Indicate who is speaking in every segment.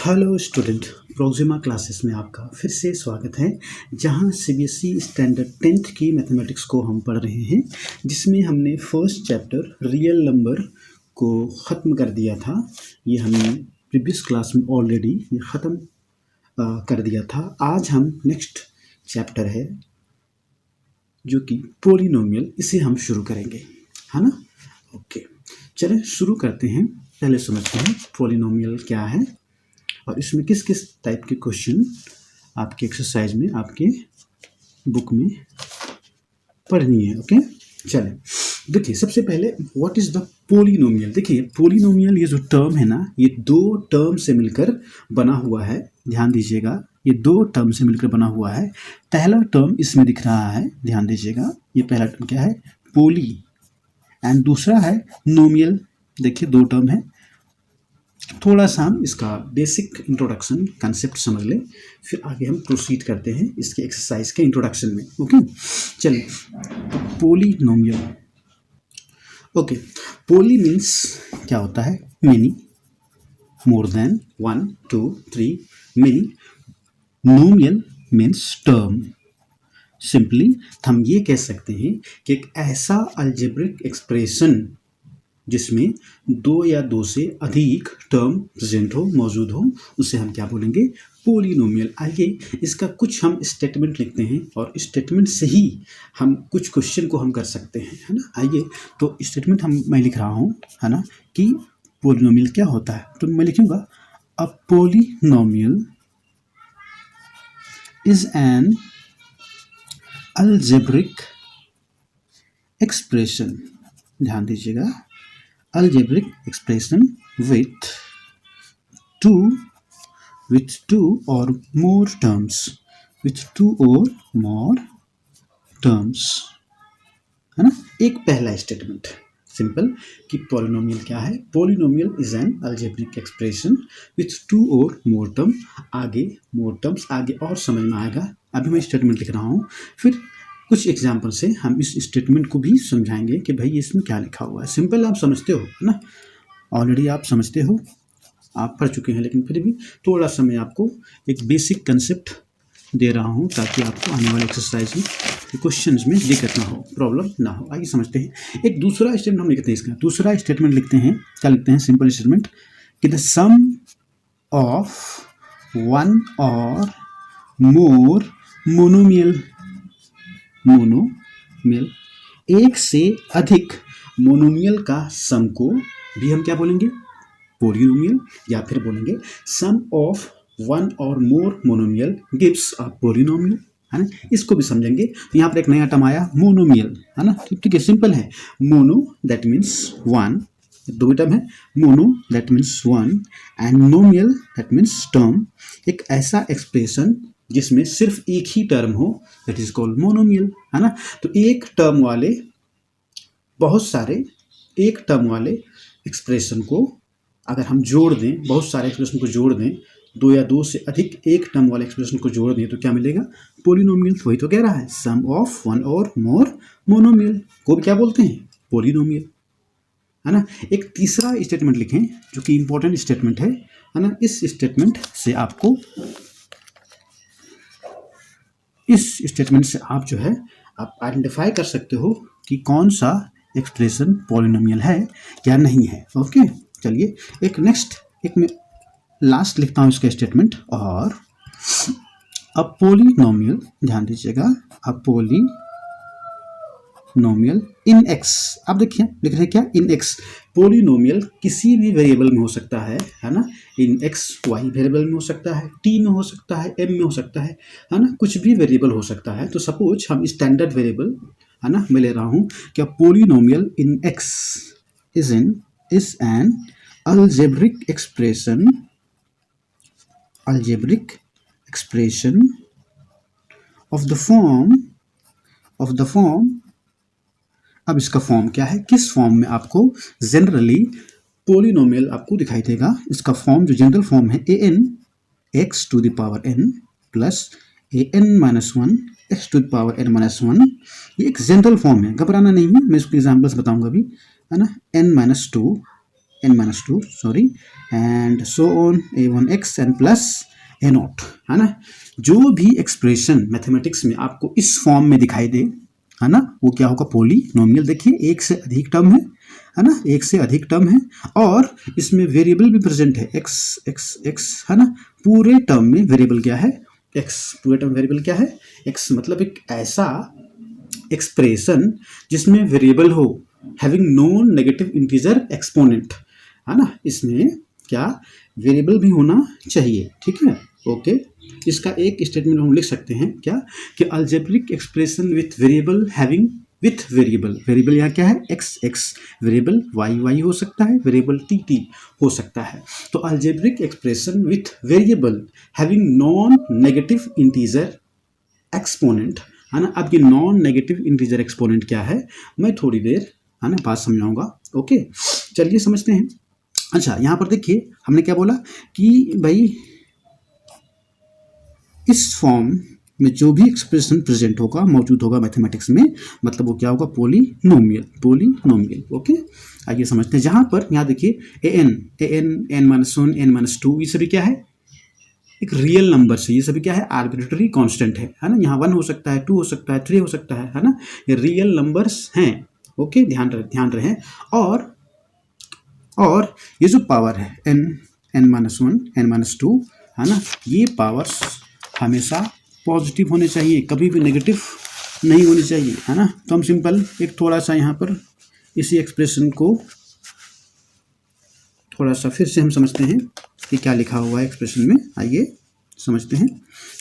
Speaker 1: Hello student, Proxima classes में आपका फिर से स्वागत है। जहां सीबीएसई स्टैंडर्ड 10th की मैथमेटिक्स को हम पढ़ रहे हैं, जिसमें हमने फर्स्ट चैप्टर रियल नंबर को ख़त्म कर दिया था। ये हमने प्रीवियस क्लास में ऑलरेडी ये ख़त्म कर दिया था। आज हम नेक्स्ट चैप्टर है जो कि पॉलिनोमियल, इसे हम शुरू करेंगे, है ना। ओके, चलें शुरू करते हैं। पहले समझते हैं पॉलिनोमियल क्या है और इसमें किस किस टाइप के क्वेश्चन आपके एक्सरसाइज में, आपके बुक में पढ़नी है। ओके, चलें देखिए, सबसे पहले व्हाट इज़ द पॉलिनोमियल। देखिए, पॉलिनोमियल ये जो टर्म है ना, ये दो टर्म से मिलकर बना हुआ है। ध्यान दीजिएगा, ये दो टर्म से मिलकर बना हुआ है। पहला टर्म इसमें दिख रहा है, ध्यान दीजिएगा, ये पहला टर्म क्या है, पोली, एंड दूसरा है नोमियल। देखिए, दो टर्म है। थोड़ा सा हम इसका बेसिक इंट्रोडक्शन कंसेप्ट समझ लें, फिर आगे हम प्रोसीड करते हैं इसके एक्सरसाइज के इंट्रोडक्शन में। ओके, चलिए, पॉलिनोमियल। ओके, पोली मीन्स क्या होता है, many, more than 1 2 3, many. नोमियल means term. Simply हम ये कह सकते हैं कि एक ऐसा अलजेब्रिक एक्सप्रेशन जिसमें दो या दो से अधिक टर्म प्रेजेंट हो, मौजूद हो, उसे हम क्या बोलेंगे, पॉलिनोमियल। आइए इसका कुछ हम स्टेटमेंट लिखते हैं और स्टेटमेंट से ही हम कुछ क्वेश्चन को हम कर सकते हैं, है ना। आइए तो स्टेटमेंट मैं लिख रहा हूँ, है ना, कि पॉलिनोमियल क्या होता है। तो मैं लिखूंगा, a polynomial is an algebraic expression. ध्यान दीजिएगा, algebraic expression with two or more terms, with two or more terms, है ना। एक पहला स्टेटमेंट सिंपल कि पॉलिनोमियल क्या है, polynomial is an algebraic expression with to और मोर टर्म। आगे मोर टर्म्स आगे और समझ में आएगा। अभी मैं स्टेटमेंट लिख रहा हूँ, फिर कुछ एग्जाम्पल से हम इस स्टेटमेंट को भी समझाएंगे कि भाई इसमें क्या लिखा हुआ है। सिंपल आप समझते हो, है ना, ऑलरेडी आप समझते हो, आप पढ़ चुके हैं, लेकिन फिर भी थोड़ा सा मैं आपको एक बेसिक कंसेप्ट दे रहा हूं ताकि आपको आने वाले एक्सरसाइज में क्वेश्चंस में दिक्कत ना हो, प्रॉब्लम ना हो। आइए समझते हैं। एक दूसरा स्टेटमेंट हम लिखते हैं, इसका दूसरा स्टेटमेंट लिखते हैं, क्या लिखते हैं, सिंपल स्टेटमेंट कि द सम ऑफ वन और मोर मोनोमियल, मोनोमियल, एक से अधिक मोनोमियल का सम को भी हम क्या बोलेंगे, पॉलिनोमियल, या फिर बोलेंगे सम ऑफ वन और मोर मोनोमियल गिव्स अ पॉलिनोमियल, है ना। इसको भी समझेंगे। तो यहाँ पर एक नया टर्म आया, मोनोमियल, है ना। ठीक है, सिंपल है। मोनो दैट मीन्स वन, दो टर्म है, mono that means one and नोमियल that means term. एक ऐसा एक्सप्रेशन जिसमें सिर्फ एक ही टर्म हो, दैट इज कॉल्ड मोनोमियल, है ना। तो एक टर्म वाले, बहुत सारे एक टर्म वाले एक्सप्रेशन को अगर हम जोड़ दें, बहुत सारे एक्सप्रेशन को जोड़ दें, दो या दो से अधिक एक टर्म वाले एक्सप्रेशन को जोड़ दें, तो क्या मिलेगा, पॉलिनोमियल। वही तो कह रहा है, सम ऑफ वन और मोर मोनोमियल को क्या बोलते हैं, पॉलिनोमियल, है ना। एक तीसरा स्टेटमेंट लिखें जो कि इंपॉर्टेंट स्टेटमेंट है ना। इस स्टेटमेंट से आपको, इस स्टेटमेंट से आप जो है आप आइडेंटिफाई कर सकते हो कि कौन सा एक्सप्रेशन पॉलिनोमियल है या नहीं है। ओके, चलिए एक नेक्स्ट, एक मैं लास्ट लिखता हूँ इसका स्टेटमेंट, और अ पॉलिनोमियल, ध्यान दीजिएगा, अ पॉलिनोमियल इन एक्स। आप देखिए लिख रहे हैं क्या, इन एक्स। पॉलिनोमियल किसी भी वेरिएबल में हो सकता है ना। इन एक्स वाई वेरिएबल में हो सकता है, टी में हो सकता है, एम में हो सकता है ना, कुछ भी वेरिएबल हो सकता है। तो सपोज हम स्टैंडर्ड वेरिएबल, है ना, मैं ले रहा हूँ क्या, polynomial in x is an algebraic expression, algebraic expression of the form. अब इसका फॉर्म क्या है, किस फॉर्म में आपको जनरली पॉलिनोमियल आपको दिखाई देगा। इसका फॉर्म जो जनरल फॉर्म है, a n x to the power n plus a n minus one x to the power n minus one, ये एक जनरल फॉर्म है, घबराना नहीं है। मैं इसको एग्जाम्पल्स बताऊंगा अभी, है ना। N minus two n minus two sorry and so on a1x n plus a nought, है ना। जो भी एक्सप्रेशन मैथमेटिक्स में आपको इस फॉर्म में दिखाई दे, है ना, वो क्या होगा, पॉलिनोमियल। देखिए एक से अधिक टर्म है ना, एक से अधिक टर्म है और इसमें वेरिएबल भी प्रेजेंट है, एक्स एक्स एक्स, है ना। पूरे टर्म में वेरिएबल क्या है, एक्स। पूरे टर्म वेरिएबल क्या है, एक्स। मतलब एक ऐसा एक्सप्रेशन जिसमें वेरिएबल हो, having non negative integer exponent, है ना। इसमें क्या वेरिएबल भी होना चाहिए, ठीक है, ओके। इसका एक स्टेटमेंट हम लिख सकते हैं क्या, कि algebraic expression with variable having with variable, variable यहाँ क्या है, x x, variable y y हो सकता है, वेरिएबल टी टी हो सकता है। तो algebraic expression with variable having non negative integer exponent, है ना। अब ये नॉन नेगेटिव इंटीजर एक्सपोनेंट क्या है, मैं थोड़ी देर, है ना, बात समझाऊंगा, ओके। चलिए समझते हैं। अच्छा, यहाँ पर देखिए हमने क्या बोला कि भाई इस फॉर्म में जो भी एक्सप्रेशन प्रेजेंट होगा, मौजूद होगा मैथमेटिक्स में, मतलब वो क्या होगा, पॉलिनोमियल, पॉलिनोमियल, ओके। आइए समझते हैं। जहाँ पर यहाँ देखिए n n minus one n minus two, ये सभी क्या है, एक रियल नंबर से, ये सभी क्या है, आर्बिट्रेटरी कांस्टेंट है ना। यहाँ 1 हो सकता है, 2 हो सकता है, 3 हो सकता है ना। ये रियल नंबर्स हैं, ओके, ध्यान रहे। और ये जो पावर है n minus one n minus two, है ना, ये पावर्स हमेशा पॉजिटिव होने चाहिए, कभी भी नेगेटिव नहीं होनी चाहिए, है ना। तो हम सिंपल एक थोड़ा सा यहाँ पर इसी एक्सप्रेशन को थोड़ा सा फिर से हम समझते हैं कि क्या लिखा हुआ है एक्सप्रेशन में। आइए समझते हैं।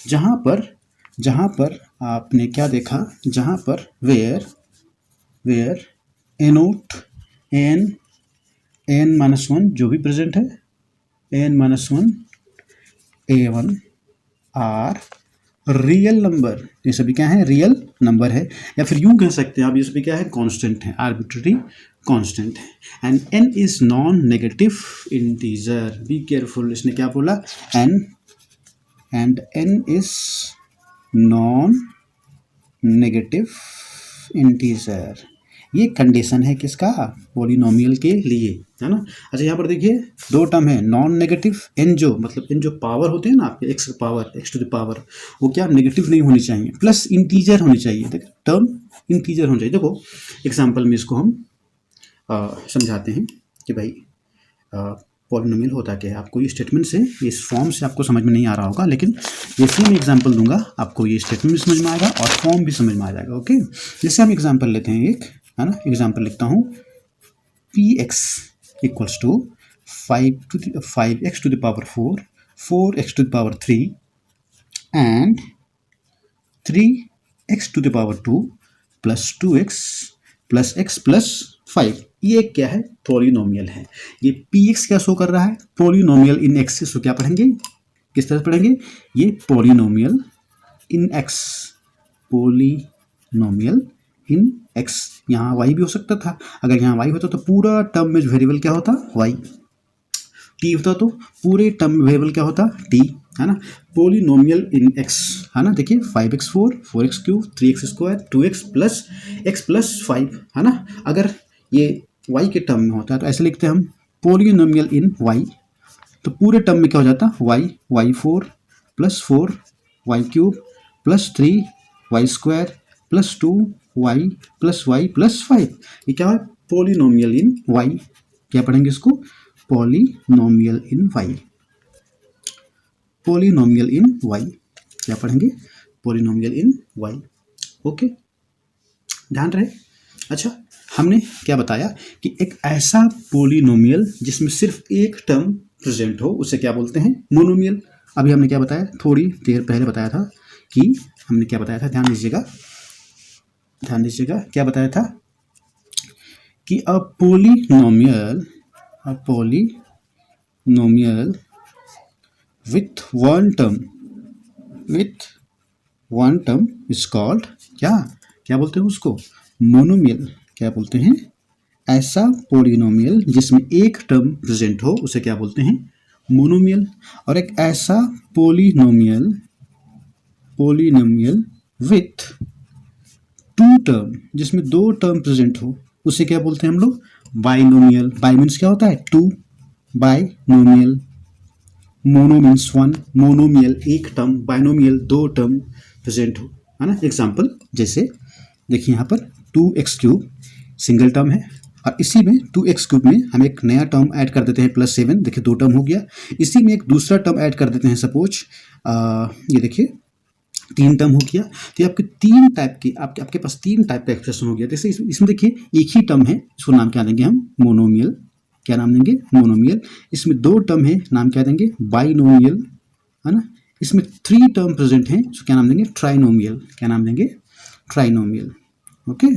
Speaker 1: जहाँ पर आपने क्या देखा, जहाँ पर where a nought n minus one जो भी प्रेजेंट है, n minus one a one are real number, ये सभी क्या है, रियल नंबर है, या फिर यूं कह सकते हैं आप, ये सभी क्या है, कांस्टेंट है, आर्बिट्रेरी कांस्टेंट है। And n is non negative integer, be careful, इसने क्या बोला, and n is non negative integer, ये कंडीशन है किसका, पॉलिनोमियल के लिए, है ना। अच्छा, यहाँ पर देखिए दो टर्म है, नॉन नेगेटिव, एन जो मतलब एन जो पावर होते हैं ना आपके, x power, x to the power, वो क्या नेगेटिव नहीं होनी चाहिए, प्लस इंटीजर होनी चाहिए। देखिए टर्म इंटीजर होनी चाहिए। देखो एग्जाम्पल में इसको हम समझाते हैं कि भाई पॉलिनोमियल होता क्या है। आपको ये स्टेटमेंट से, इस फॉर्म से आपको समझ में नहीं आ रहा होगा, लेकिन जैसे मैं एग्जांपल दूंगा आपको ये स्टेटमेंट भी समझ में आएगा और फॉर्म भी समझ में आ जाएगा, ओके। जैसे हम एग्जांपल लेते हैं एक, है ना, एग्जांपल लिखता हूँ, p x equals to 5x to the power 4, 4x to the power 3 and 3x to the power 2 plus 2x plus x plus 5। ये क्या है, पॉलिनोमियल है। ये px क्या शो कर रहा है, पॉलिनोमियल इन x। सो क्या पढ़ेंगे, किस तरह पढ़ेंगे, ये पॉलिनोमियल इन x, पॉलिनोमियल इन x। यहाँ y भी हो सकता था, अगर यहाँ y होता तो पूरा टर्म में वेरिएबल क्या होता, y। t होता तो पूरे टर्म में वेरिएबल क्या होता, t, है ना। पॉलिनोमियल इन x, है ना। देखिए 5x4, 4x3, 3x2, 2x plus x plus 5, है ना। अगर ये y के टर्म में होता है तो ऐसे लिखते हैं हम, पॉलिनोमियल इन y, तो पूरे टर्म में क्या हो जाता, y4 plus 4 y³ plus 3 y² plus 2 y plus y plus 5। ये क्या है, पॉलिनोमियल इन y। क्या पढ़ेंगे इसको, पॉलिनोमियल इन y, पॉलिनोमियल इन y। क्या पढ़ेंगे, पॉलिनोमियल इन y, ओके, ध्यान रहे। अच्छा, हमने क्या बताया कि एक ऐसा पॉलिनोमियल जिसमें सिर्फ एक टर्म प्रेजेंट हो, उसे क्या बोलते हैं, मोनोमियल। अभी हमने क्या बताया, थोड़ी देर पहले बताया था कि हमने क्या बताया था, ध्यान दीजिएगा, क्या बताया था कि a polynomial with one term is called, क्या बोलते हैं उसको, मोनोमियल। क्या बोलते हैं, ऐसा पॉलिनोमियल जिसमें एक टर्म प्रेजेंट हो उसे क्या बोलते हैं, मोनोमियल। और एक ऐसा पॉलिनोमियल विथ टू टर्म, जिसमें दो टर्म प्रेजेंट हो, उसे क्या बोलते हैं हम लोग, बाइनोमियल, बाई मीन्स क्या होता है 2, बाइनोमियल, मोनो मीन्स 1, मोनोमियल एक टर्म, बाइनोमियल 2 टर्म प्रेजेंट हो, है ना। एग्जाम्पल जैसे देखिए यहाँ पर 2x³ सिंगल टर्म है और इसी में 2x³ में हम एक नया टर्म ऐड कर देते हैं +7, देखिए 2 टर्म हो गया। इसी में एक दूसरा टर्म ऐड कर देते हैं, सपोज ये देखिए 3 टर्म हो गया। तो ये आपके 3 टाइप के आपके पास 3 टाइप का एक्सप्रेशन हो गया। जैसे इसमें देखिए एक ही टर्म है, इसको नाम क्या देंगे हम, मोनोमियल। क्या नाम देंगे, मोनोमियल। इसमें 2 टर्म है, नाम क्या देंगे, बाइनोमियल, है ना। इसमें 3 टर्म प्रेजेंट हैं, तो क्या नाम देंगे, ट्राइनोमियल। क्या नाम देंगे, ट्राइनोमियल। ओके,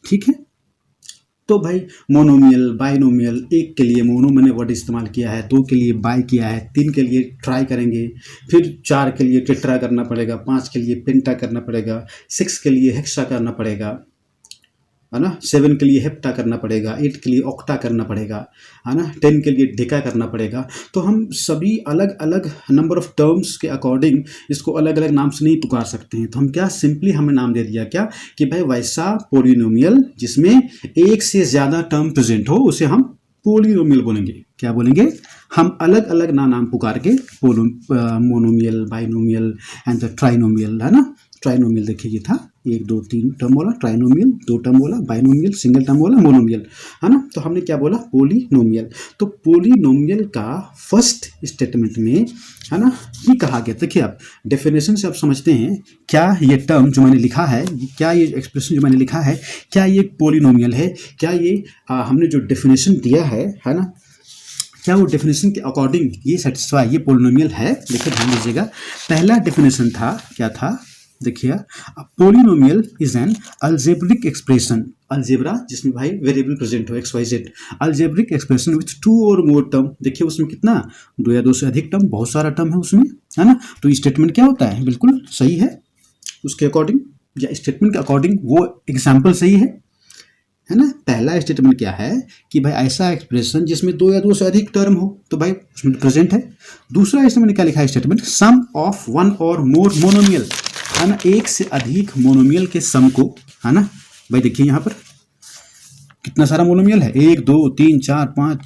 Speaker 1: ठीक है। तो भाई मोनोमियल, बाइनोमियल, एक के लिए मोनो मैंने वर्ड इस्तेमाल किया है, 2 के लिए बाई किया है, 3 के लिए ट्राई करेंगे, फिर 4 के लिए टेट्रा करना पड़ेगा, 5 के लिए पेंटा करना पड़ेगा, 6 के लिए हेक्सा करना पड़ेगा, है ना। 7 के लिए हेप्टा करना पड़ेगा, 8 के लिए ऑक्टा करना पड़ेगा, है ना। 10 के लिए डेका करना पड़ेगा। तो हम सभी अलग अलग नंबर ऑफ टर्म्स के अकॉर्डिंग इसको अलग अलग नाम से नहीं पुकार सकते हैं। तो हम क्या सिंपली हमें नाम दे दिया क्या कि भाई वैसा पोलिनोमियल जिसमें एक से ज़्यादा टर्म प्रेजेंट हो उसे हम पोलिनोमियल बोलेंगे। क्या बोलेंगे, हम अलग अलग नाम पुकार के monomial, binomial and the trinomial, है ना। ट्राइनोमियल देखिए ये था 1 2 3 टर्म वाला, ट्राइनोमियल 2 टर्म वाला, बाइनोमियल सिंगल टर्म वाला, मोनोमियल, है ना। तो हमने क्या बोला, पोलिनोमियल। तो पोलिनोमियल का फर्स्ट स्टेटमेंट में, है ना, ये कहा गया। देखिए आप डेफिनेशन से आप समझते हैं क्या ये टर्म जो मैंने लिखा है, क्या ये एक्सप्रेशन जो मैंने लिखा है, क्या ये पोलिनोमियल है, क्या ये हमने जो डेफिनेशन दिया है ना, क्या वो डेफिनेशन के अकॉर्डिंग ये सेटिस्फाई, ये पोलिनोमियल है। देखिए ध्यान दीजिएगा, पहला डेफिनेशन था, क्या था, देखिए polynomial is an algebraic expression, algebra जिसमें भाई वेरिएबल प्रेजेंट हो XYZ, अलजेब्रिक एक्सप्रेशन विथ 2 और मोर टर्म। देखिए उसमें कितना, 2 या 2 से अधिक टर्म, बहुत सारा टर्म है उसमें, है ना। तो स्टेटमेंट क्या होता है, बिल्कुल सही है उसके अकॉर्डिंग, या स्टेटमेंट के अकॉर्डिंग वो एग्जाम्पल सही है ना। पहला स्टेटमेंट क्या है कि भाई ऐसा एक्सप्रेशन जिसमें 2 या 2 से अधिक टर्म हो, तो भाई उसमें प्रेजेंट है। दूसरा स्टेटमेंट क्या लिखा है, स्टेटमेंट सम ऑफ 1 और मोर मोनोमियल, है ना, एक से अधिक मोनोमियल के सम को, है ना। भाई देखिए यहाँ पर कितना सारा मोनोमियल है, 1 2 3 4 5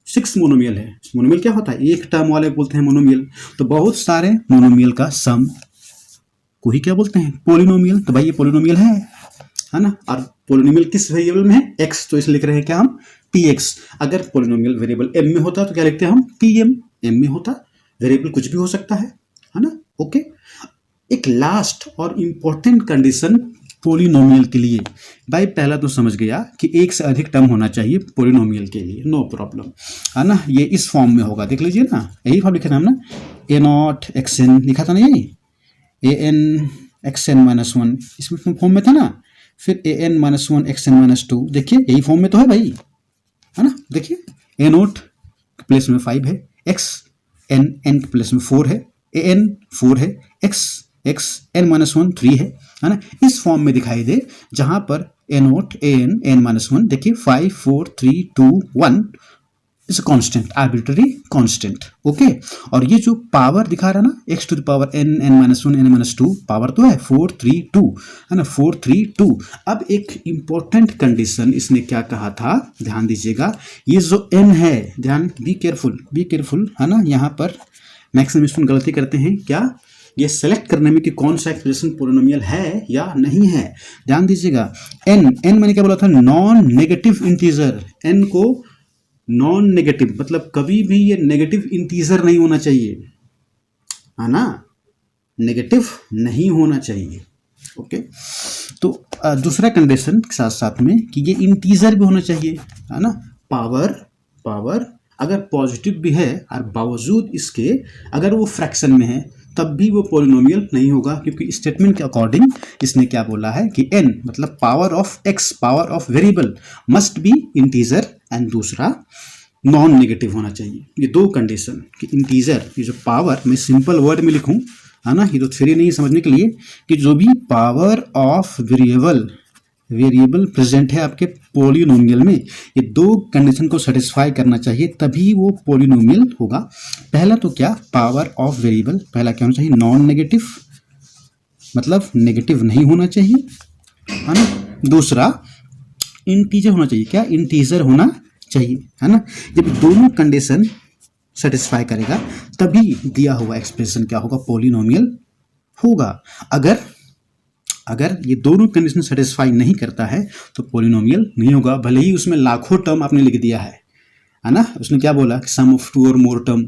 Speaker 1: 6 मोनोमियल है। मोनोमियल क्या होता है, एक टर्म वाले बोलते हैं मोनोमियल। तो बहुत सारे मोनोमियल का सम को ही क्या बोलते हैं, पोलिनोमियल। तो भाई ये पोलिनोमियल है ना। और पोलिनोमियल किस वेरिएबल में है, x, तो इसलिए लिख रहे हैं क्या हम, px। अगर पोलिनोमियल वेरिएबल m में होता तो क्या लिखते हैं हम, pm। m में होता, वेरिएबल कुछ भी हो सकता है ना। ओके, एक लास्ट और इम्पोर्टेंट कंडीशन पोलिनोमियल के लिए, भाई पहला तो समझ गया कि एक से अधिक टर्म होना चाहिए पोलिनोमियल के लिए, नो प्रॉब्लम, है ना। ये इस फॉर्म में होगा, देख लीजिए ना, यही फॉर्म लिखा था हम ना, a0 xn लिखा था ना, यही an xn -1 इसमें फॉर्म में था ना, फिर an -1 xn -2, देखिए यही फॉर्म में तो है भाई, है ना। देखिए a0 प्लेस में 5 है, x n प्लेस में 4 है, an 4 है, x n -1 3 है ना। इस फॉर्म में दिखाई दे जहां पर a0 an n -1, देखिए 5 4 3 2 1 is constant, arbitrary constant. Okay, और ये जो पावर दिखा रहा ना, x to the power n -1 n -2, power तो है 4 3 2, है ना, 4 3 2। अब एक इंपॉर्टेंट कंडीशन इसने क्या कहा था, ध्यान दीजिएगा, ये जो n है, ध्यान, बी केयरफुल, है ना। यहाँ पर मैक्सिमम स्टूडेंट गलती करते हैं क्या, ये सेलेक्ट करने में कि कौन सा एक्सप्रेशन पोलिनोमियल है या नहीं है। ध्यान दीजिएगा, n मैंने क्या बोला था, नॉन नेगेटिव इंटीजर। n को नॉन नेगेटिव मतलब कभी भी ये नेगेटिव इंटीजर नहीं होना चाहिए, है ना, नेगेटिव नहीं होना चाहिए। ओके, तो दूसरा कंडीशन के साथ साथ में कि ये इंटीजर भी होना चाहिए, है ना। पावर अगर पॉजिटिव भी है और बावजूद इसके अगर वो फ्रैक्शन में है तब भी वो पोलिनोमियल नहीं होगा, क्योंकि स्टेटमेंट के अकॉर्डिंग इसने क्या बोला है कि n मतलब power of x, power of variable must be integer, and दूसरा नॉन नेगेटिव होना चाहिए। ये दो कंडीशन कि इंटीजर, ये जो पावर मैं सिंपल वर्ड में लिखूं, है ना, ये तो थ्योरी नहीं समझने के लिए, कि जो भी पावर ऑफ वेरिएबल प्रेजेंट है आपके पोलिनोमियल में, ये दो कंडीशन को सेटिस्फाई करना चाहिए, तभी वो पोलिनोमियल होगा। पहला तो क्या, पावर ऑफ वेरिएबल, पहला क्या होना चाहिए, नॉन नेगेटिव, मतलब नेगेटिव नहीं होना चाहिए, है ना। दूसरा इंटीजर होना चाहिए। क्या? इंटीजर होना चाहिए, है ना। जब दोनों कंडीशन सेटिस्फाई करेगा तभी दिया हुआ एक्सप्रेशन क्या होगा? पॉलिनोमियल होगा। अगर अगर ये दोनों कंडीशन सेटिस्फाई नहीं करता है तो पॉलिनोमियल नहीं होगा, भले ही उसमें लाखों टर्म आपने लिख दिया है ना। उसने क्या बोला कि सम ऑफ टू और मोर टर्म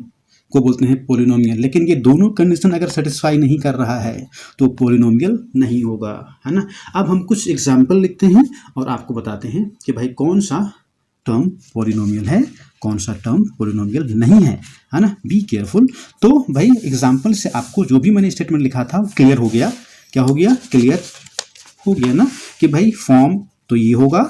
Speaker 1: को बोलते हैं पॉलिनोमियल, लेकिन ये दोनों कंडीशन अगर सेटिस्फाई नहीं कर रहा है तो पॉलिनोमियल नहीं होगा, है ना। अब हम कुछ एग्जाम्पल लिखते हैं और आपको बताते हैं कि भाई कौन सा टर्म पॉलिनोमियल है, कौन सा टर्म पॉलिनोमियल नहीं है ना। Be careful. तो भाई एग्जाम्पल से आपको जो भी मैंने स्टेटमेंट लिखा था क्लियर हो गया। क्या हो गया? क्लियर हो गया ना कि भाई फॉर्म तो ये होगा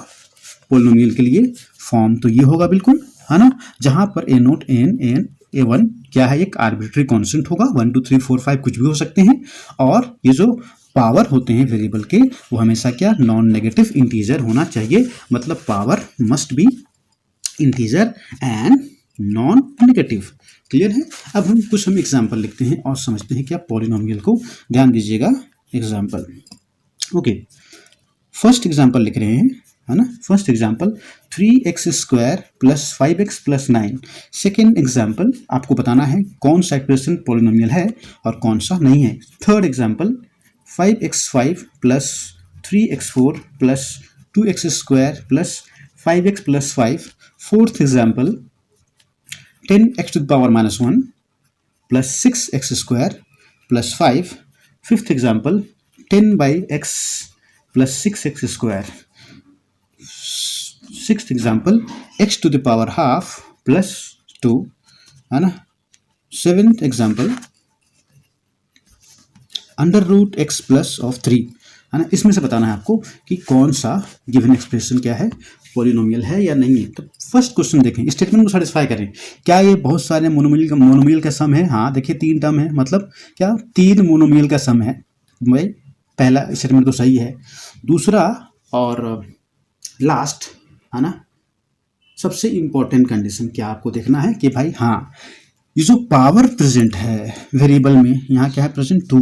Speaker 1: पॉलिनोमियल के लिए, फॉर्म तो ये होगा बिल्कुल, है ना। जहां पर ए नोट एन ए वन क्या है? एक आर्बिट्री कॉन्स्टेंट होगा, 1 2 3 4 5 कुछ भी हो सकते हैं। और ये जो पावर होते हैं वेरिएबल के वो हमेशा क्या? नॉन नेगेटिव इंटीजर होना चाहिए, मतलब power must be integer and non negative. Clear है। अब हम एग्जाम्पल लिखते हैं और समझते हैं क्या पॉलिनोमियल को। ध्यान दीजिएगा एग्जाम्पल। ओके, फर्स्ट एग्जाम्पल लिख रहे हैं, है ना। First example 3x² + 5x + 9। Second example आपको बताना है कौन सा एक्सप्रेशन पॉलिनोमियल है और कौन सा नहीं है। Third example 5x5 + 3x4 + 2x² + 5x + 5। Fourth example 10x⁻⁻1 + 6x² + 5। Fifth example 10/x + 6x²। Sixth example x⁻½ + 2, है ना। सेवेंथ एग्जाम्पल √x + 3, है ना। इसमें से बताना है आपको कि कौन सा गिवन एक्सप्रेशन क्या है, पॉलिनोमियल है या नहीं है। तो फर्स्ट क्वेश्चन देखें, स्टेटमेंट को सेटिस्फाई करें। क्या ये बहुत सारे मोनोमियल का सम है? हाँ, देखिए 3 टर्म है, मतलब क्या 3 मोनोमियल का सम है। भाई पहला स्टेटमेंट तो सही है। दूसरा और लास्ट, है ना, सबसे इंपॉर्टेंट कंडीशन क्या आपको देखना है कि भाई हाँ, ये जो पावर प्रेजेंट है वेरिएबल में, यहाँ क्या है? प्रेजेंट 2,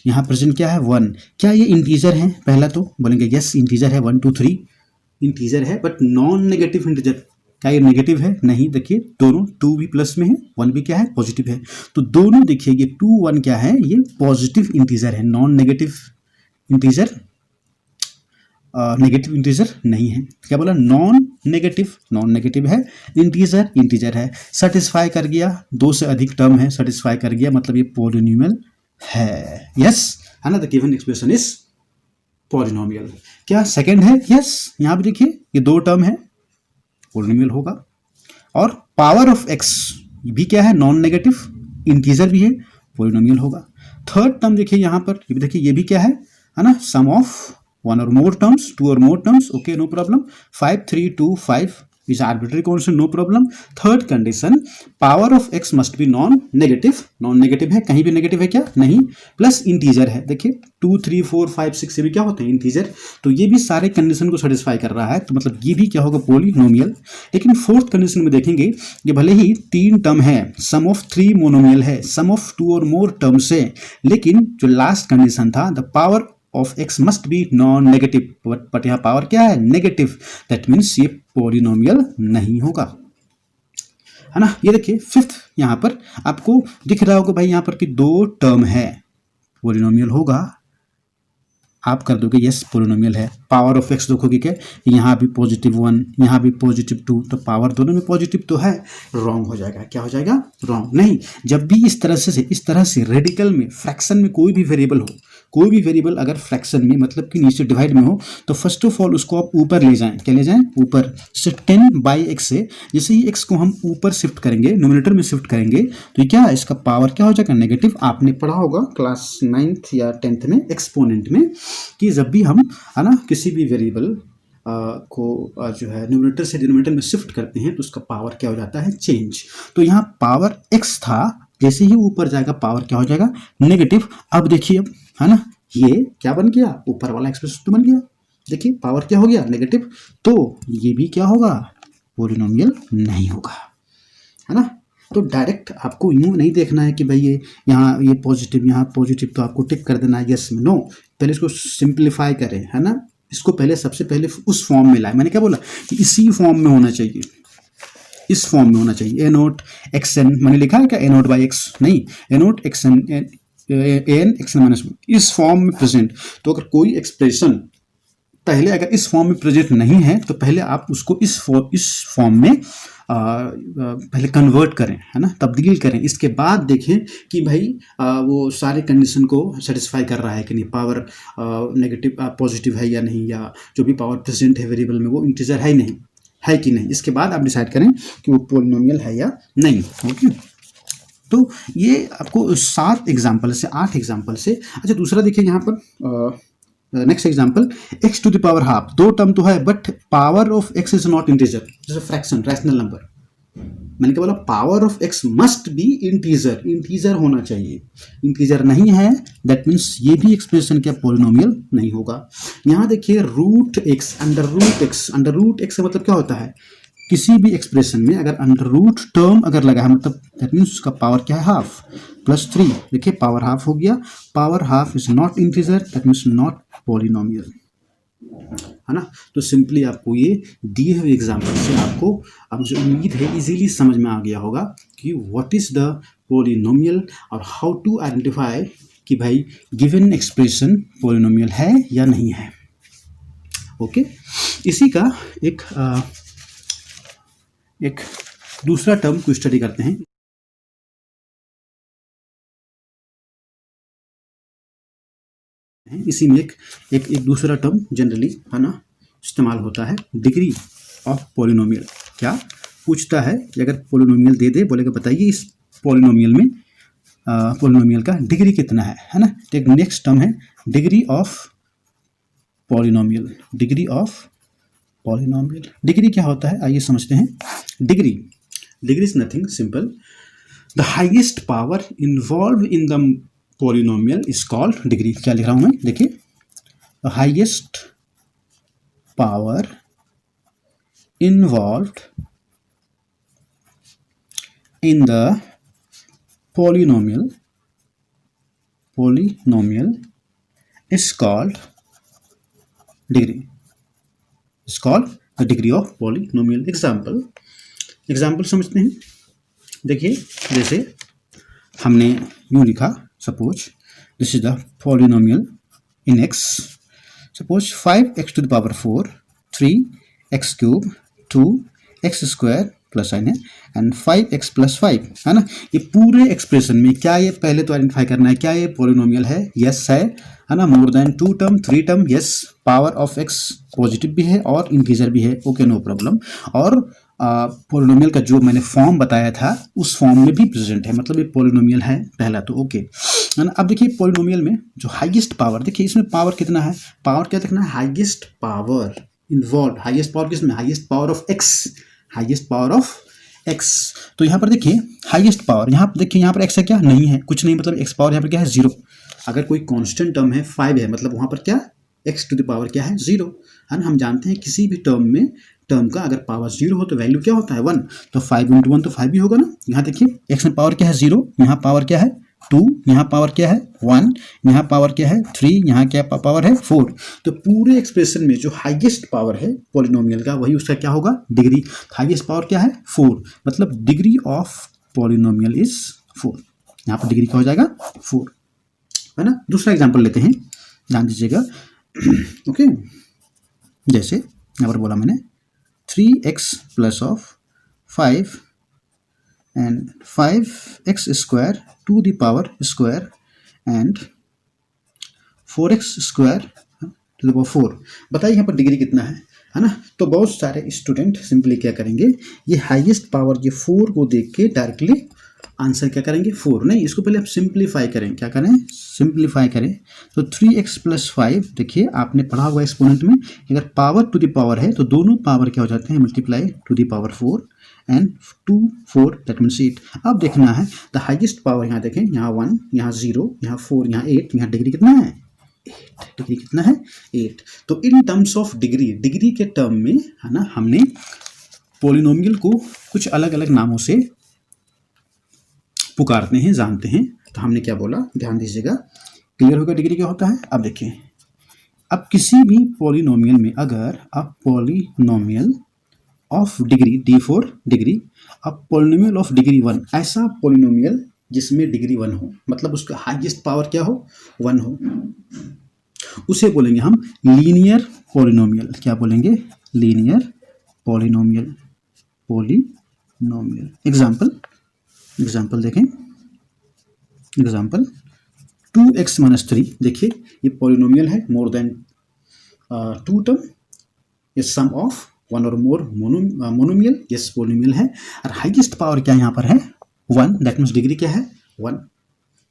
Speaker 1: यहाँ प्रेजेंट क्या है? 1। क्या ये इंटीजर है? पहला तो बोलेंगे यस इंटीजर है, 1 2 3 इंटीजर है, बट नॉन नेगेटिव इंटीजर। क्या ये नेगेटिव है? नहीं। देखिए दोनों 2 भी प्लस में है, 1 भी क्या है? पॉजिटिव है। तो दोनों देखिए ये 2 1 क्या है? ये पॉजिटिव इंटीजर है, non negative integer, negative integer नहीं है। क्या बोला? नॉन नेगेटिव है, इंटीजर इंटीजर है। सेटिस्फाई कर गया, 2 से अधिक टर्म है, सेटिस्फाई कर गया, मतलब ये पॉलिनोमियल है। यस, है ना। The given expression is polynomial. क्या सेकंड है? यस। यहाँ पे देखिए ये 2 टर्म है, पॉलिनोमियल होगा। और पावर ऑफ x भी क्या है? नॉन नेगेटिव इंटीजर भी है, पॉलिनोमियल होगा। थर्ड टर्म देखिए यहाँ पर, ये देखिए ये भी क्या है ना? सम of 1 or more terms, 2 or more terms, okay, no problem. 5 3 2 5 is arbitrary constant, no problem. Third condition, power of x must be non-negative है, कहीं भी नेगेटिव है क्या? नहीं। प्लस इंटीजर है, देखिए 2 3 4 5 6 ये भी क्या होते हैं? इंटीजर। तो ये भी सारे कंडीशन को सेटिस्फाई कर रहा है, तो मतलब ये भी क्या होगा? पॉलिनोमियल। लेकिन फोर्थ कंडीशन में देखेंगे, ये भले ही 3 टर्म है, सम ऑफ 3 मोनोमियल है, सम ऑफ 2 और मोर टर्म्स है, लेकिन जो लास्ट कंडीशन था, the power of x must be non negative, but यहाँ पावर क्या है? नेगेटिव। दैट मीन्स ये पॉलिनोमियल नहीं होगा, है ना। ये देखिए फिफ्थ यहाँ पर आपको दिख रहा होगा भाई, यहाँ पर कि 2 टर्म है, पॉलिनोमियल होगा। आप कर दोगे यस पॉलिनोमियल है। पावर ऑफ x देखोगे क्या? यहाँ भी +1, यहाँ भी +2, तो पावर दोनों में पॉजिटिव तो है, रॉन्ग हो जाएगा। क्या हो जाएगा? रॉन्ग। नहीं, जब भी इस तरह से रेडिकल में, फ्रैक्शन में कोई भी वेरिएबल हो, कोई भी वेरिएबल अगर फ्रैक्शन में मतलब कि नीचे डिवाइड में हो, तो फर्स्ट ऑफ ऑल उसको आप ऊपर ले जाएं। क्या ले जाएं? ऊपर। जैसे 10/x से जैसे ही x को हम ऊपर शिफ्ट करेंगे, न्यूमरेटर में शिफ्ट करेंगे, तो ये क्या? इसका पावर क्या हो जाएगा? नेगेटिव। आपने पढ़ा होगा क्लास 9th या 10th में एक्सपोनेंट में कि जब भी हम, है ना, किसी भी वेरिएबल को जो है न्यूमरेटर से डिनोमिनेटर में शिफ्ट करते हैं तो उसका पावर क्या हो जाता है? चेंज। तो यहाँ पावर x था, जैसे ही ऊपर जाएगा पावर क्या हो जाएगा? नेगेटिव। अब देखिए, अब है ना, ये क्या बन गया? ऊपर वाला एक्सप्रेशन तो बन गया। देखिए पावर क्या हो गया? नेगेटिव। तो ये भी क्या होगा? पॉलिनोमियल नहीं होगा, है ना। तो डायरेक्ट आपको यूं नहीं देखना है कि भाई ये यहाँ ये पॉजिटिव, यहाँ पॉजिटिव, तो आपको टिक कर देना है यस में। नो, पहले इसको सिंप्लीफाई करें, है ना। इसको पहले सबसे पहले उस फॉर्म में लाए। मैंने क्या बोला कि इसी फॉर्म में होना चाहिए, इस फॉर्म में होना चाहिए। ए नोट एक्स एन मैंने लिखा है क्या, ए नोट बाई एक्स नहीं, a naught x n n x n minus इस फॉर्म में प्रेजेंट। तो अगर कोई एक्सप्रेशन पहले अगर इस फॉर्म में प्रेजेंट नहीं है तो पहले आप उसको इस फॉर्म में पहले कन्वर्ट करें, है ना, तब्दील करें। इसके बाद देखें कि भाई वो सारे कंडीशन को सेटिस्फाई कर रहा है कि नहीं, पावर नेगेटिव पॉजिटिव है या नहीं, या जो भी पावर प्रेजेंट है वेरिएबल में वो इंटीजर है नहीं, है कि नहीं। इसके बाद आप डिसाइड करें कि वो पॉलिनोमियल है या नहीं। ओके, तो ये आपको 7 एग्जाम्पल से 8 एग्जाम्पल से। अच्छा, दूसरा देखिए यहाँ पर next example, x to the power half, दो टर्म तो है but power of x is not integer, जैसे फ्रैक्शन रैशनल नंबर। मैंने क्या बोला, power of x must be integer, integer होना चाहिए। इंटीजर नहीं है दैट मीन्स ये भी एक्सप्रेशन क्या पॉलिनोमियल नहीं होगा। यहाँ देखिए root x, under root x, under root x का मतलब क्या होता है, किसी भी एक्सप्रेशन में अगर अंडर रूट टर्म अगर लगा है मतलब दैट मीन्स उसका पावर क्या है हाफ, +3। देखिए पावर हाफ हो गया, power half is not integer that means not polynomial, है ना। तो सिंपली आपको ये दिए हुए एग्जाम्पल से आपको अब मुझे उम्मीद है इजीली समझ में आ गया होगा कि व्हाट इज द पॉलिनोमियल और हाउ टू आइडेंटिफाई कि भाई गिवन एक्सप्रेशन पॉलिनोमियल है या नहीं है। ओके, इसी का एक दूसरा टर्म को स्टडी करते हैं। इसी में एक दूसरा टर्म जनरली, है ना, इस्तेमाल होता है, डिग्री ऑफ पॉलिनोमियल। क्या पूछता है कि अगर पॉलिनोमियल दे दे, बोलेगा बताइए इस पॉलिनोमियल में पॉलिनोमियल का डिग्री कितना है ना। तो एक नेक्स्ट टर्म है degree of polynomial, degree of polynomial. Degree क्या होता है आइए समझते हैं। Degree is nothing simple, the highest power involve in the polynomial is called degree. क्या लिख रहा हूं मैं, देखिए, the highest power involved in the polynomial is called degree, is called the degree of polynomial. Example समझते हैं। देखिए, जैसे हमने यूं लिखा, suppose this is the polynomial in x, suppose 5x to the power 4, 3x cube, 2x square plus sign है and 5x + 5, है ना। ये पूरे एक्सप्रेशन में क्या ये पहले तो आइडेंटिफाई करना है क्या ये पॉलिनोमियल है, यस है ना। More than 2 term 3 term, yes. Power of x positive भी है और इंटीजर भी है, ओके, नो प्रॉब्लम। और पॉलिनोमियल का जो मैंने फॉर्म बताया था उस फॉर्म में भी प्रेजेंट है, मतलब ये पॉलिनोमियल है पहला तो, ओके, है ना। अब देखिए पॉलिनोमियल में जो हाईएस्ट पावर, देखिए इसमें पावर कितना है, पावर क्या देखना है, highest power involve, highest power किसमें, highest power of x, highest power of x. तो यहाँ पर देखिए हाईएस्ट पावर, यहाँ पर देखिए, यहाँ पर एक्स है क्या, नहीं है, कुछ नहीं, मतलब एक्स पावर यहाँ पर क्या है 0। अगर कोई कांस्टेंट टर्म है 5 है, मतलब वहाँ पर क्या एक्स टू द पावर क्या है 0, है ना। हम जानते हैं किसी भी टर्म का अगर पावर 0 हो तो वैल्यू क्या होता है 1, तो 5 × 1 तो 5 ही होगा ना। यहाँ देखिए एक्स में पावर क्या है 0, यहाँ पावर क्या है 2, यहाँ पावर क्या है 1, यहाँ पावर क्या है 3, यहाँ क्या पावर है 4। तो पूरे एक्सप्रेशन में जो हाईएस्ट पावर है पॉलिनोमियल का वही उसका क्या होगा डिग्री। हाईएस्ट पावर क्या है 4, मतलब डिग्री ऑफ पॉलिनोमियल इज 4। यहाँ पर डिग्री क्या हो जाएगा 4, है ना। दूसरा एग्जाम्पल लेते हैं, ध्यान दीजिएगा। ओके, जैसे यहाँ पर बोला मैंने 3x + 5 and 5x square to the power square and 4x square to the power 4। बताइए यहाँ पर डिग्री कितना है ना। तो बहुत सारे स्टूडेंट सिंपली क्या करेंगे, ये हाईएस्ट पावर ये 4 को देख के डायरेक्टली आंसर क्या करेंगे 4, नहीं, इसको पहले आप सिंप्लीफाई करें। क्या करें, सिंप्लीफाई करें। तो 3x + 5, देखिए आपने पढ़ा हुआ एक्सपोनेंट में अगर पावर टू द पावर है तो दोनों पावर क्या हो जाते हैं multiply two the power 4 and 2 4 that means 8। अब देखना है द हाईएस्ट पावर, यहाँ देखें, यहाँ 1, यहाँ 0, यहाँ 4, यहाँ 8, यहाँ डिग्री कितना है 8, डिग्री कितना है 8। तो इन टर्म्स ऑफ डिग्री के टर्म में, है ना, हमने पॉलिनोमियल को कुछ अलग अलग नामों से पुकारते हैं, जानते हैं। तो हमने क्या बोला, ध्यान दीजिएगा, क्लियर होगा डिग्री क्या होता है। अब देखिए, अब किसी भी पॉलिनोमियल में अगर आप polynomial of degree D4 degree, अब पॉलिनोमियल ऑफ डिग्री 1, ऐसा पॉलिनोमियल जिसमें डिग्री 1 हो, मतलब उसका हाईएस्ट पावर क्या हो, 1 हो, उसे बोलेंगे हम लीनियर पॉलिनोमियल। क्या बोलेंगे, लीनियर पॉलिनोमियल, पॉलिनोमियल। एग्जाम्पल देखें, एग्जाम्पल 2x - 3, देखिए ये पॉलिनोमियल है, मोर देन 2 टर्म, ये सम ऑफ 1 और मोर मोनोमियल, यस पॉलिनोमियल है, और हाईएस्ट पावर क्या यहाँ पर है, 1, दैट मीन्स डिग्री क्या है, 1।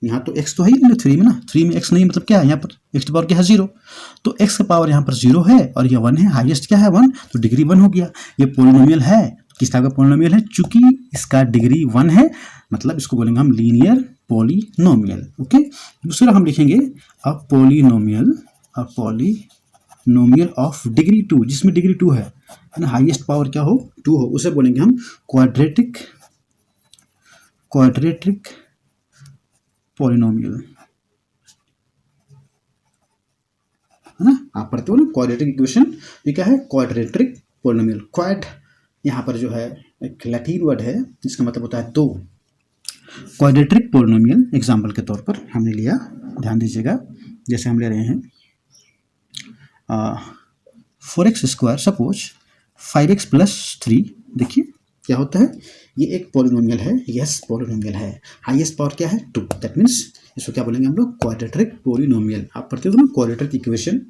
Speaker 1: यहाँ तो x तो है ही नहीं 3 में ना, 3 में x नहीं, मतलब क्या है यहाँ पर x की पावर क्या है, 0, तो x का पावर यहाँ पर 0 है और ये 1 है, हाईएस्ट क्या है 1, तो डिग्री 1 हो गया। ये पॉलिनोमियल है, किस टाइप का पॉलिनोमियल है, चूंकि इसका डिग्री 1 है, मतलब इसको बोलेंगे हम लीनियर पॉलिनोमियल। ओके, दूसरा हम लिखेंगे अ पॉलिनोमियल ऑफ डिग्री 2, जिसमें डिग्री 2 है ना, हाईएस्ट पावर क्या हो, 2 हो, उसे बोलेंगे हम क्वाड्रेटिक पॉलिनोमियल, है ना, आप पढ़ते हो ना क्वाड्रेटिक इक्वेशन, ये क्या है, क्वाड्रेटिक पॉलिनोमियल। क्वाड यहाँ पर जो है एक लैटिन वर्ड है जिसका मतलब होता है 2। क्वाड्रेटिक पॉलिनोमियल एग्जाम्पल के तौर पर हमने लिया, ध्यान दीजिएगा, जैसे हम ले रहे हैं 4x², सपोज 5x + 3, देखिए क्या होता है, ये एक पॉलिनोमियल है, यस पॉलिनोमियल है, हाईएस्ट पावर क्या है, 2, दैट मीन्स इसको क्या बोलेंगे हम लोग, क्वाड्रेटिक पॉलिनोमियल। आप पढ़ते हो ना क्वाड्रेटिक इक्वेशन,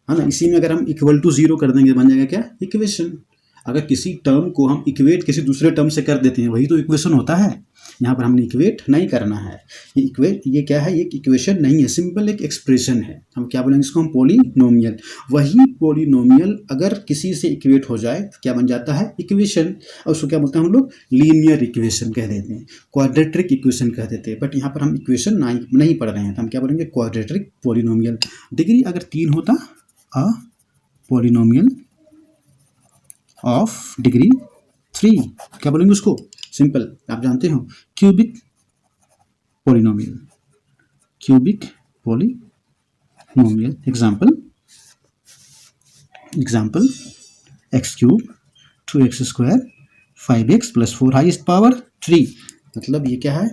Speaker 1: है ना, इसी में अगर हम इक्वल टू 0 कर देंगे बन जाएगा क्या, इक्वेशन। अगर किसी टर्म को हम इक्वेट किसी दूसरे टर्म से कर देते हैं, वही तो इक्वेशन होता है। यहाँ पर हमने इक्वेट नहीं करना है, ये क्या है, एक इक्वेशन नहीं है, सिंपल एक एक्सप्रेशन है। हम क्या बोलेंगे इसको, हम पॉलिनोमियल। वही पॉलिनोमियल अगर किसी से इक्वेट हो जाए तो क्या बन जाता है, इक्वेशन, और उसको क्या बोलते हैं हम लोग, लीनियर इक्वेशन कह देते हैं, क्वाड्रेटिक इक्वेशन कह देते हैं। बट यहाँ पर हम इक्वेशन नहीं पढ़ रहे हैं, तो हम क्या बोलेंगे, क्वाड्रेटिक पॉलिनोमियल। डिग्री अगर 3 होता, अ पॉलिनोमियल ऑफ डिग्री 3, क्या बोलेंगे उसको, सिंपल आप जानते हो, cubic polynomial, example x³ 2x², 5x + 4, highest power 3, मतलब ये क्या है,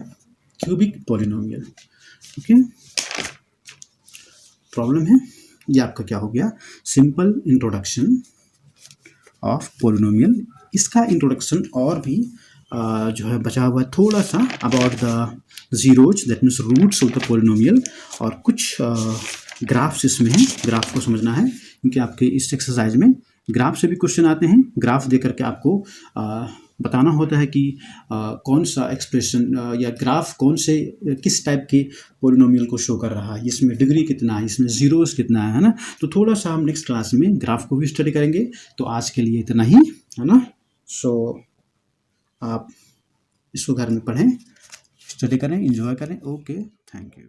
Speaker 1: क्यूबिक पॉलिनोमियल। ओके, प्रॉब्लम है, ये आपका क्या हो गया, सिंपल इंट्रोडक्शन ऑफ पॉलिनोमियल। इसका इंट्रोडक्शन और भी जो है बचा हुआ है थोड़ा सा, about the zeros, that means roots of the polynomial, और कुछ ग्राफ्स इसमें हैं, ग्राफ को समझना है, क्योंकि आपके इस एक्सरसाइज में ग्राफ से भी क्वेश्चन आते हैं। ग्राफ दे करके आपको बताना होता है कि कौन सा एक्सप्रेशन या ग्राफ कौन से किस टाइप के पॉलिनोमियल को शो कर रहा है, इसमें डिग्री कितना है, इसमें जीरोस कितना है ना। तो थोड़ा सा हम नेक्स्ट क्लास में ग्राफ को भी स्टडी करेंगे। तो आज के लिए इतना ही, है ना। सो आप इसको घर में पढ़ें, स्टडी करें, एंजॉय करें। Okay, thank you.